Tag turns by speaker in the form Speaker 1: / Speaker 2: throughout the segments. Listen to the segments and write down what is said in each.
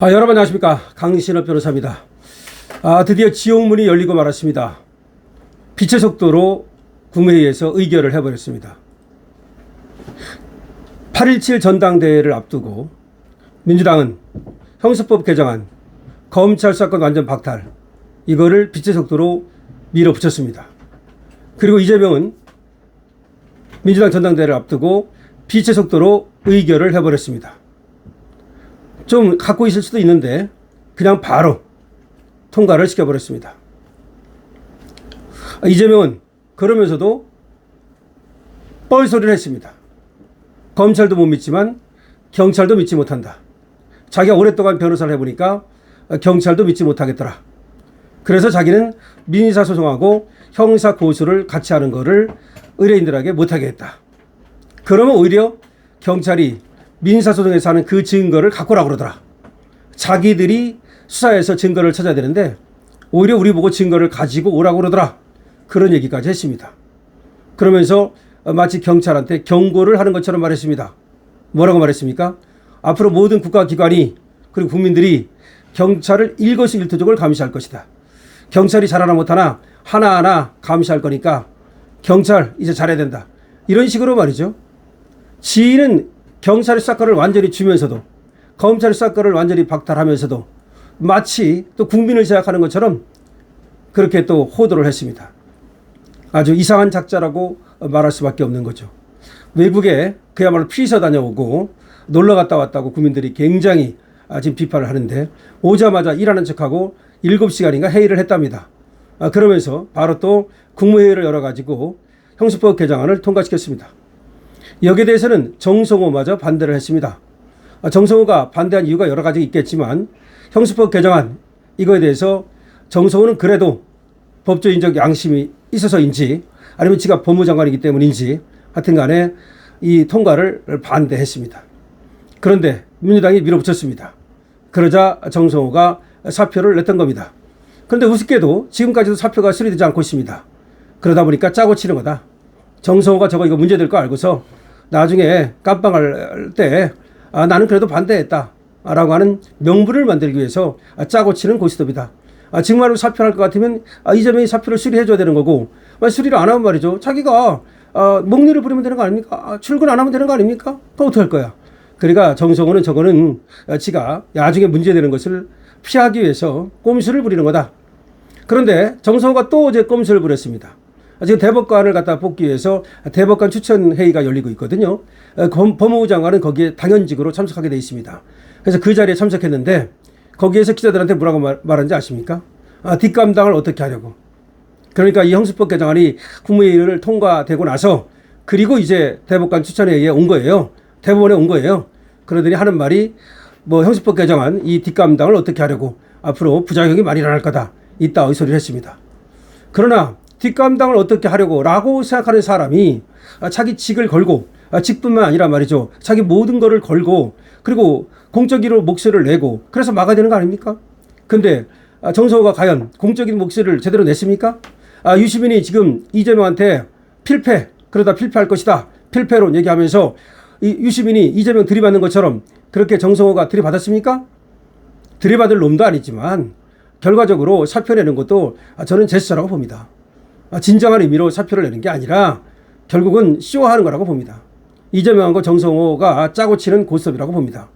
Speaker 1: 여러분 안녕하십니까. 강신업 변호사입니다. 드디어 지옥문이 열리고 말았습니다. 빛의 속도로 국무회의에서 의결을 해버렸습니다. 8.17 전당대회를 앞두고 민주당은 형사법 개정안, 검찰 사건 완전 박탈, 이거를 빛의 속도로 밀어붙였습니다. 그리고 이재명은 민주당 전당대회를 앞두고 빛의 속도로 의결을 해버렸습니다. 좀 갖고 있을 수도 있는데 그냥 바로 통과를 시켜버렸습니다. 이재명은 그러면서도 뻘소리를 했습니다. 검찰도 못 믿지만 경찰도 믿지 못한다. 자기가 오랫동안 변호사를 해보니까 경찰도 믿지 못하겠더라. 그래서 자기는 민사소송하고 형사고소를 같이 하는 거를 의뢰인들에게 못하게 했다. 그러면 오히려 경찰이 민사소송에서 하는 그 증거를 갖고 오라고 그러더라. 자기들이 수사해서 증거를 찾아야 되는데 오히려 우리 보고 증거를 가지고 오라고 그러더라. 그런 얘기까지 했습니다. 그러면서 마치 경찰한테 경고를 하는 것처럼 말했습니다. 뭐라고 말했습니까? 앞으로 모든 국가기관이 그리고 국민들이 경찰을 일거수일투족을 감시할 것이다. 경찰이 잘하나 못하나 하나하나 감시할 거니까 경찰 이제 잘해야 된다. 이런 식으로 말이죠. 지인은 경찰의 수사권을 완전히 주면서도 검찰의 수사권을 완전히 박탈하면서도 마치 또 국민을 제약하는 것처럼 그렇게 또 호도를 했습니다. 아주 이상한 작자라고 말할 수밖에 없는 거죠. 외국에 그야말로 피서 다녀오고 놀러 갔다 왔다고 국민들이 굉장히 지금 비판을 하는데 오자마자 일하는 척하고 7시간인가 회의를 했답니다. 그러면서 바로 또 국무회의를 열어가지고 형사법 개정안을 통과시켰습니다. 여기에 대해서는 정성호마저 반대를 했습니다. 정성호가 반대한 이유가 여러 가지 있겠지만 형사법 개정안 이거에 대해서 정성호는 그래도 법조인적 양심이 있어서인지 아니면 지가 법무장관이기 때문인지 하여튼 간에 이 통과를 반대했습니다. 그런데 민주당이 밀어붙였습니다. 그러자 정성호가 사표를 냈던 겁니다. 그런데 우습게도 지금까지도 사표가 수리되지 않고 있습니다. 그러다 보니까 짜고 치는 거다. 정성호가 저거 이거 문제될 거 알고서 나중에 깜빵할 때 나는 그래도 반대했다 라고 하는 명분을 만들기 위해서 짜고 치는 고스톱이다. 정말로 사표할 것 같으면 이재명이 사표를 수리해 줘야 되는 거고 수리를 안 하면 말이죠. 자기가 목리를 부리면 되는 거 아닙니까? 출근 안 하면 되는 거 아닙니까? 그럼 어떻게 할 거야? 그러니까 정성호는 저거는 지가 나중에 문제되는 것을 피하기 위해서 꼼수를 부리는 거다. 그런데 정성호가 또 어제 꼼수를 부렸습니다. 지금 대법관을 갖다 뽑기 위해서 대법관 추천회의가 열리고 있거든요. 법무부 장관은 거기에 당연직으로 참석하게 돼 있습니다. 그래서 그 자리에 참석했는데 거기에서 기자들한테 뭐라고 말하는지 아십니까? 뒷감당을 어떻게 하려고. 그러니까 이 형사법 개정안이 국무회의를 통과되고 나서 그리고 이제 대법관 추천회의에 온 거예요. 대법원에 온 거예요. 그러더니 하는 말이 뭐 형사법 개정안 이 뒷감당을 어떻게 하려고 앞으로 부작용이 많이 일어날 거다. 이따의 소리를 했습니다. 그러나 뒷감당을 어떻게 하려고 라고 생각하는 사람이 자기 직을 걸고 직뿐만 아니라 말이죠. 자기 모든 거를 걸고 그리고 공적으로 목소리를 내고 그래서 막아야 되는 거 아닙니까? 근데 정성호가 과연 공적인 목소리를 제대로 냈습니까? 유시민이 지금 이재명한테 필패 그러다 필패할 것이다. 필패론 얘기하면서 유시민이 이재명 들이받는 것처럼 그렇게 정성호가 들이받았습니까? 들이받을 놈도 아니지만 결과적으로 사표 내는 것도 저는 제스처라고 봅니다. 진정한 의미로 사표를 내는 게 아니라 결국은 쇼하는 거라고 봅니다. 이재명과 정성호가 짜고 치는 고스톱이라고 봅니다.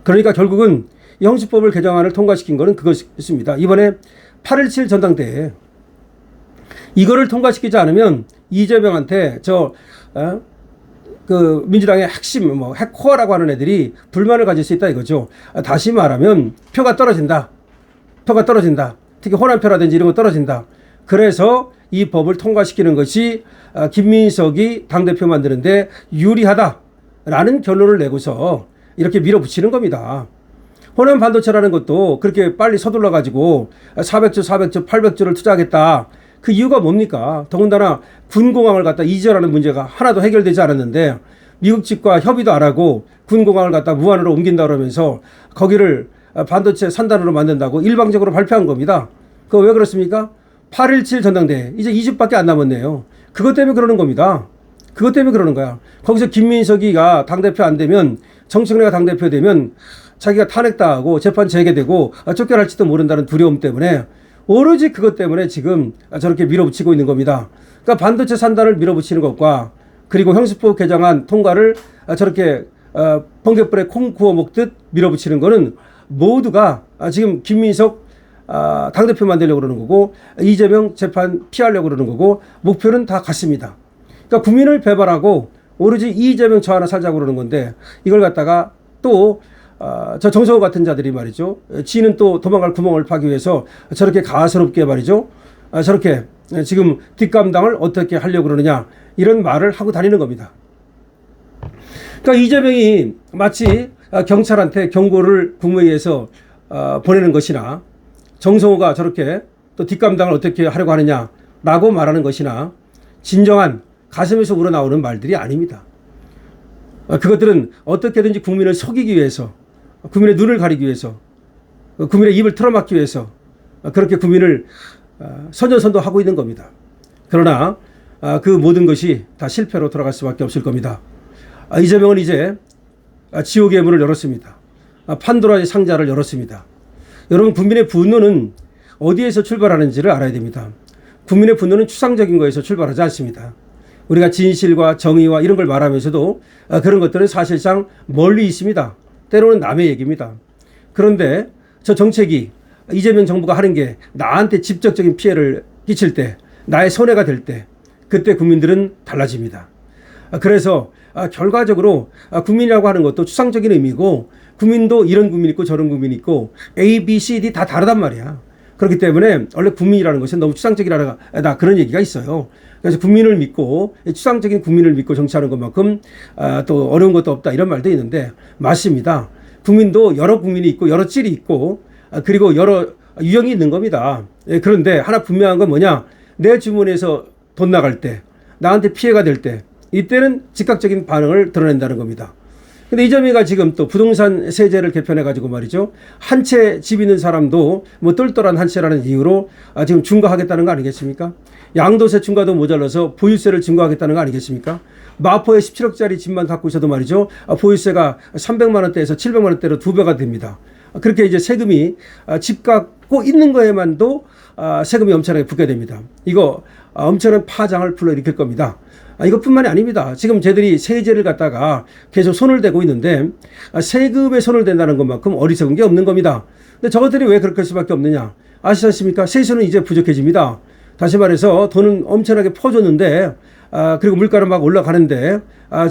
Speaker 1: 그러니까 결국은 이 형사법을 개정안을 통과시킨 거는 그것입니다. 이번에 8.17 전당대회 이거를 통과시키지 않으면 이재명한테 그 민주당의 핵심 핵코어라고 하는 애들이 불만을 가질 수 있다 이거죠. 다시 말하면 표가 떨어진다. 특히 호남표라든지 이런 거 떨어진다. 그래서 이 법을 통과시키는 것이 김민석이 당대표 만드는데 유리하다라는 결론을 내고서 이렇게 밀어붙이는 겁니다. 호남 반도체라는 것도 그렇게 빨리 서둘러 가지고 400조, 800조를 투자하겠다. 그 이유가 뭡니까? 더군다나 군공항을 갖다 이전하는 문제가 하나도 해결되지 않았는데 미국 측과 협의도 안 하고 군공항을 갖다 무안으로 옮긴다 그러면서 거기를 반도체 산단으로 만든다고 일방적으로 발표한 겁니다. 그거 왜 그렇습니까? 8.17 전당대회 이제 2주밖에 안 남았네요. 그것 때문에 그러는 겁니다. 그것 때문에 그러는 거야. 거기서 김민석이가 당대표 안 되면 정청래가 당대표 되면 자기가 탄핵당하고 재판 재개되고 쫓겨날지도 모른다는 두려움 때문에 오로지 그것 때문에 지금 저렇게 밀어붙이고 있는 겁니다. 그러니까 반도체 산단을 밀어붙이는 것과 그리고 형식법 개정안 통과를 저렇게 번갯불에 콩 구워 먹듯 밀어붙이는 거는 모두가 지금 김민석 당대표 만들려고 그러는 거고 이재명 재판 피하려고 그러는 거고 목표는 다 같습니다. 그러니까 국민을 배반하고 오로지 이재명 저 하나 살자고 그러는 건데 이걸 갖다가 또 저 정성호 같은 자들이 말이죠. 지는 또 도망갈 구멍을 파기 위해서 저렇게 가스롭게 말이죠. 저렇게 지금 뒷감당을 어떻게 하려고 그러느냐 이런 말을 하고 다니는 겁니다. 그러니까 이재명이 마치 경찰한테 경고를 국무회의에서 보내는 것이나 정성호가 저렇게 또 뒷감당을 어떻게 하려고 하느냐라고 말하는 것이나 진정한 가슴에서 우러나오는 말들이 아닙니다. 그것들은 어떻게든지 국민을 속이기 위해서 국민의 눈을 가리기 위해서 국민의 입을 틀어막기 위해서 그렇게 국민을 선전선도하고 있는 겁니다. 그러나 그 모든 것이 다 실패로 돌아갈 수밖에 없을 겁니다. 이재명은 이제 지옥의 문을 열었습니다. 판도라의 상자를 열었습니다. 여러분 국민의 분노는 어디에서 출발하는지를 알아야 됩니다. 국민의 분노는 추상적인 거에서 출발하지 않습니다. 우리가 진실과 정의와 이런 걸 말하면서도 그런 것들은 사실상 멀리 있습니다. 때로는 남의 얘기입니다. 그런데 저 정책이 이재명 정부가 하는 게 나한테 직접적인 피해를 끼칠 때 나의 손해가 될 때 그때 국민들은 달라집니다. 그래서 결과적으로 국민이라고 하는 것도 추상적인 의미고 국민도 이런 국민 있고 저런 국민 있고 A, B, C, D 다 다르단 말이야. 그렇기 때문에 원래 국민이라는 것은 너무 추상적이라다 그런 얘기가 있어요. 그래서 국민을 믿고 추상적인 국민을 믿고 정치하는 것만큼 또 어려운 것도 없다 이런 말도 있는데 맞습니다. 국민도 여러 국민이 있고 여러 찔이 있고 그리고 여러 유형이 있는 겁니다. 그런데 하나 분명한 건 뭐냐 내 주머니에서 돈 나갈 때 나한테 피해가 될 때 이때는 즉각적인 반응을 드러낸다는 겁니다. 근데 이재명이가 지금 또 부동산 세제를 개편해 가지고 말이죠. 한 채 집 있는 사람도 뭐 똘똘한 한 채라는 이유로 지금 중과하겠다는 거 아니겠습니까? 양도세 중과도 모자라서 보유세를 증가하겠다는 거 아니겠습니까? 마포에 17억짜리 집만 갖고 있어도 말이죠. 보유세가 300만 원대에서 700만 원대로 2배가 됩니다. 그렇게 이제 세금이 집 갖고 있는 거에만도 세금이 엄청나게 붙게 됩니다. 이거 엄청난 파장을 불러일으킬 겁니다. 이것뿐만이 아닙니다. 지금 쟤들이 세제를 갖다가 계속 손을 대고 있는데 세금에 손을 댄다는 것만큼 어리석은 게 없는 겁니다. 근데 저것들이 왜 그렇게 할 수밖에 없느냐? 아시지 않습니까? 세수는 이제 부족해집니다. 다시 말해서 돈은 엄청나게 퍼줬는데 그리고 물가는 막 올라가는데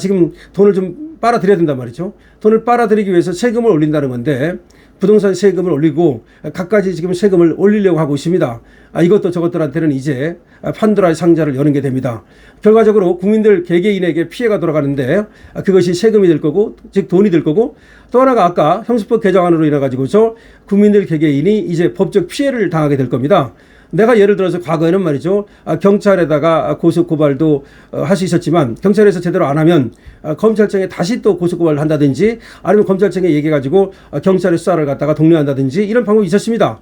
Speaker 1: 지금 돈을 좀 빨아들여야 된단 말이죠. 돈을 빨아들이기 위해서 세금을 올린다는 건데 부동산 세금을 올리고 갖가지 지금 세금을 올리려고 하고 있습니다. 이것도 저것들한테는 이제 판도라의 상자를 여는 게 됩니다. 결과적으로 국민들 개개인에게 피해가 돌아가는데 그것이 세금이 될 거고 즉 돈이 될 거고 또 하나가 아까 형식법 개정안으로 인해 가지고서 국민들 개개인이 이제 법적 피해를 당하게 될 겁니다. 내가 예를 들어서 과거에는 말이죠. 경찰에다가 고소 고발도 할 수 있었지만 경찰에서 제대로 안 하면 검찰청에 다시 또 고소 고발을 한다든지 아니면 검찰청에 얘기해가지고 경찰의 수사를 갖다가 독려한다든지 이런 방법이 있었습니다.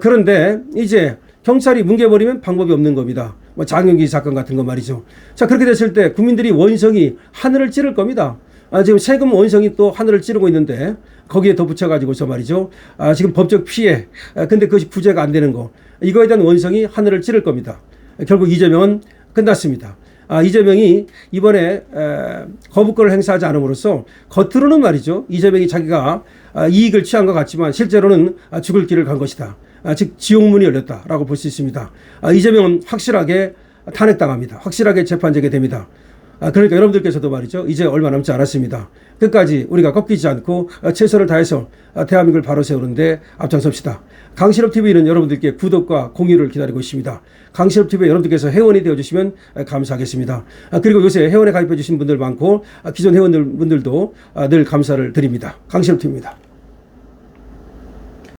Speaker 1: 그런데 이제 경찰이 뭉개버리면 방법이 없는 겁니다. 뭐 장영기 사건 같은 거 말이죠. 자 그렇게 됐을 때 국민들이 원성이 하늘을 찌를 겁니다. 지금 세금 원성이 또 하늘을 찌르고 있는데 거기에 덧붙여가지고서 말이죠. 지금 법적 피해 근데 그것이 구제가 안 되는 거 이거에 대한 원성이 하늘을 찌를 겁니다. 결국 이재명은 끝났습니다. 이재명이 이번에 거부권을 행사하지 않음으로써 겉으로는 말이죠. 이재명이 자기가 이익을 취한 것 같지만 실제로는 죽을 길을 간 것이다. 즉 지옥문이 열렸다라고 볼 수 있습니다. 이재명은 확실하게 탄핵당합니다. 확실하게 재판 재개됩니다. 그러니까 여러분들께서도 말이죠. 이제 얼마 남지 않았습니다. 끝까지 우리가 꺾이지 않고 최선을 다해서 대한민국을 바로 세우는데 앞장섭시다. 강실업TV는 여러분들께 구독과 공유를 기다리고 있습니다. 강실업TV에 여러분들께서 회원이 되어주시면 감사하겠습니다. 그리고 요새 회원에 가입해 주신 분들 많고 기존 회원분들도 늘 감사를 드립니다. 강실업TV입니다.